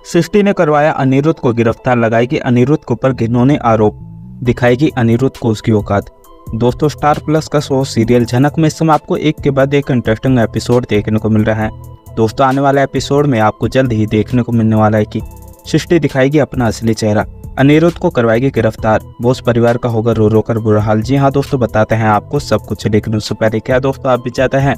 सृष्टि ने करवाया अनिरुद्ध को गिरफ्तार, लगाएगी अनिरुद्ध के ऊपर घिनौने आरोप, दिखाएगी अनिरुद्ध को उसकी औकात। दोस्तों, स्टार प्लस का शो सीरियल झनक में इस समय आपको एक के बाद एक इंटरेस्टिंग एपिसोड देखने को मिल रहा है। दोस्तों, आने वाला एपिसोड में आपको जल्द ही देखने को मिलने वाला है कि सृष्टि दिखाएगी अपना असली चेहरा, अनिरुद्ध को करवाएगी गिरफ्तार, बोस परिवार का होगा रो रो कर बुरा हाल। जी हाँ दोस्तों, बताते हैं आपको सब कुछ, लेकिन उससे पहले क्या दोस्तों आप भी चाहते हैं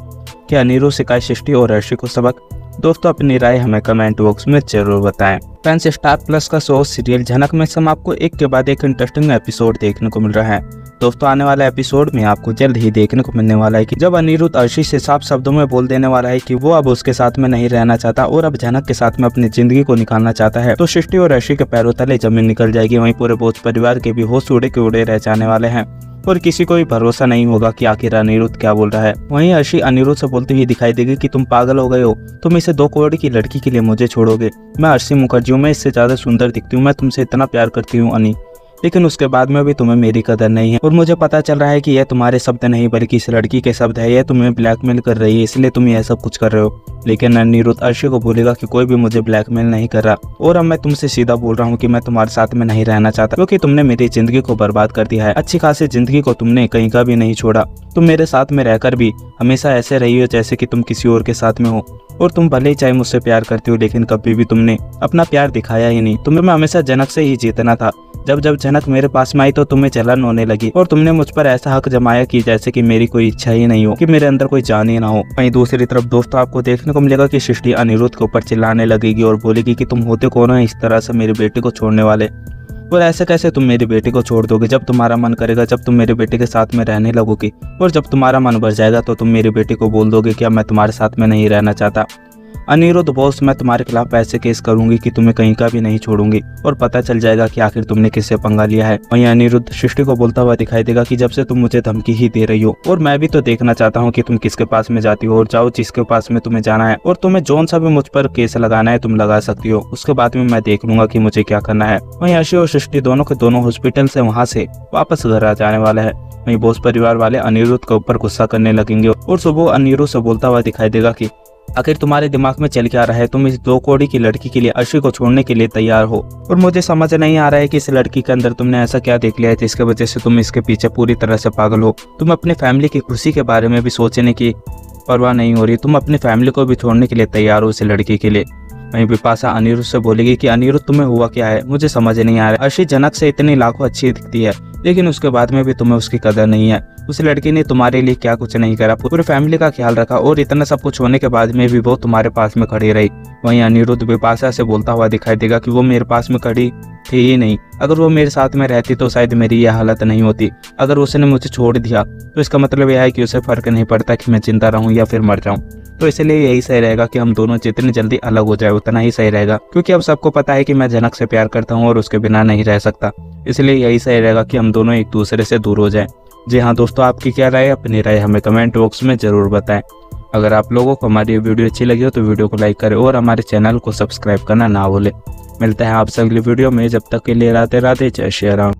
कि अनिरुद्ध सिखाए सृष्टि और अर्शी को सबक? दोस्तों, अपनी राय हमें कमेंट बॉक्स में जरूर बताएं। फैंस, स्टार प्लस का शो सीरियल झनक में हम आपको एक के बाद एक इंटरेस्टिंग एपिसोड देखने को मिल रहा है। दोस्तों, आने वाला एपिसोड में आपको जल्द ही देखने को मिलने वाला है कि जब अनिरुद्ध अर्शी से साफ शब्दों में बोल देने वाला है कि वो अब उसके साथ में नहीं रहना चाहता और अब झनक के साथ में अपनी जिंदगी को निकालना चाहता है, तो सृष्टि और अर्शी के पैरों तले जमीन निकल जाएगी। वहीं पूरे बोस परिवार के भी होश उड़े के उड़े रह जाने वाले हैं और किसी को भी भरोसा नहीं होगा कि आखिर अनिरुद्ध क्या बोल रहा है। वहीं अर्शी अनिरुद्ध से बोलती हुई दिखाई देगी कि तुम पागल हो गए हो, तुम इसे 2 करोड़ की लड़की के लिए मुझे छोड़ोगे। मैं अर्शी मुखर्जी हूँ, मैं इससे ज्यादा सुंदर दिखती हूँ, मैं तुमसे इतना प्यार करती हूँ अनी, लेकिन उसके बाद में भी तुम्हें मेरी कदर नहीं है। और मुझे पता चल रहा है कि यह तुम्हारे शब्द नहीं बल्कि इस लड़की के शब्द है, यह तुम्हें ब्लैकमेल कर रही है, इसलिए तुम यह सब कुछ कर रहे हो। लेकिन अनिरुद्ध अर्शी को बोलेगा कि कोई भी मुझे ब्लैकमेल नहीं कर रहा और अब मैं तुमसे सीधा बोल रहा हूँ कि मैं तुम्हारे साथ में नहीं रहना चाहता, क्योंकि तुमने मेरी जिंदगी को बर्बाद कर दिया है। अच्छी खासी जिंदगी को तुमने कहीं का भी नहीं छोड़ा। तुम मेरे साथ में रहकर भी हमेशा ऐसे रही हो जैसे कि तुम किसी और के साथ में हो, और तुम भले ही चाहे मुझसे प्यार करती हो लेकिन कभी भी तुमने अपना प्यार दिखाया ही नहीं। तुम्हें हमेशा जनक से ही जीतना था। जब जब जनक मेरे पास में आई तो तुम्हें जलन होने लगी और तुमने मुझ पर ऐसा हक जमाया कि जैसे कि मेरी कोई इच्छा ही नहीं हो, कि मेरे अंदर कोई जान ही ना हो। वहीं दूसरी तरफ दोस्तों आपको देखने को मिलेगा कि सृष्टि अनिरुद्ध के ऊपर चिल्लाने लगेगी और बोलेगी कि तुम होते कौन हो इस तरह से मेरी बेटी को छोड़ने वाले, और ऐसे कैसे तुम मेरी बेटी को छोड़ दोगे? जब तुम्हारा मन करेगा, जब तुम मेरे बेटे के साथ में रहने लगोगी, और जब तुम्हारा मन भर जाएगा तो तुम मेरी बेटी को बोल दोगे कि अब मैं तुम्हारे साथ में नहीं रहना चाहता। अनिरुद्ध बॉस, मैं तुम्हारे खिलाफ ऐसे केस करूंगी कि तुम्हें कहीं का भी नहीं छोड़ूंगी और पता चल जाएगा कि आखिर तुमने किससे पंगा लिया है। वहीं अनिरुद्ध सृष्टि को बोलता हुआ दिखाई देगा कि जब से तुम मुझे धमकी ही दे रही हो, और मैं भी तो देखना चाहता हूँ कि तुम किसके पास में जाती हो, और जाओ जिसके पास में तुम्हें जाना है, और तुम्हें जौन सा भी मुझ पर केस लगाना है तुम लगा सकती हो। उसके बाद में मैं देख लूंगा कि मुझे क्या करना है। वहीं अर्शी और सृष्टि दोनों के दोनों हॉस्पिटल से वहाँ से वापस घर आ जाने वाला है। वहीं बोस परिवार वाले अनिरुद्ध के ऊपर गुस्सा करने लगेंगे और सुबह अनिरुद्ध से बोलता हुआ दिखाई देगा कि आखिर तुम्हारे दिमाग में चल क्या रहा है? तुम इस 2 करोड़ की लड़की के लिए अर्शी को छोड़ने के लिए तैयार हो, और मुझे समझ नहीं आ रहा है कि इस लड़की के अंदर तुमने ऐसा क्या देख लिया है जिसकी वजह से तुम इसके पीछे पूरी तरह से पागल हो। तुम अपने फैमिली की खुशी के बारे में भी सोचने की परवाह नहीं हो रही, तुम अपनी फैमिली को भी छोड़ने के लिए तैयार हो इस लड़की के लिए। वहीं बिपाशा अनिरुद्ध से बोलेगी कि अनिरुद्ध तुम्हें हुआ क्या है, मुझे समझ नहीं आ रहा। अर्शी जनक से इतनी लाखों अच्छी दिखती है, लेकिन उसके बाद में भी तुम्हें उसकी कदर नहीं है। उस लड़की ने तुम्हारे लिए क्या कुछ नहीं करा, पूरी फैमिली का ख्याल रखा, और इतना सब कुछ होने के बाद में भी वो तुम्हारे पास में खड़ी रही। वहीं अनिरुद्ध बिपाशा से बोलता हुआ दिखाई देगा कि वो मेरे पास में खड़ी थी ही नहीं, अगर वो मेरे साथ में रहती तो शायद मेरी यह हालत नहीं होती। अगर उसने मुझे छोड़ दिया तो इसका मतलब यह है कि उसे फर्क नहीं पड़ता कि मैं जिंदा रहूं या फिर मर जाऊं। तो इसलिए यही सही रहेगा कि हम दोनों जितनी जल्दी अलग हो जाए उतना ही सही रहेगा, क्योंकि अब सबको पता है कि मैं जनक से प्यार करता हूँ और उसके बिना नहीं रह सकता। इसलिए यही सही रहेगा कि हम दोनों एक दूसरे से दूर हो जाएं। जी हाँ दोस्तों, आपकी क्या राय है? अपनी राय हमें कमेंट बॉक्स में जरूर बताएं। अगर आप लोगों को हमारी वीडियो अच्छी लगी हो तो वीडियो को लाइक करें और हमारे चैनल को सब्सक्राइब करना ना भूलें। मिलते हैं आपसे अगली वीडियो में, जब तक के लिए राधे राधे, जय श्री राम।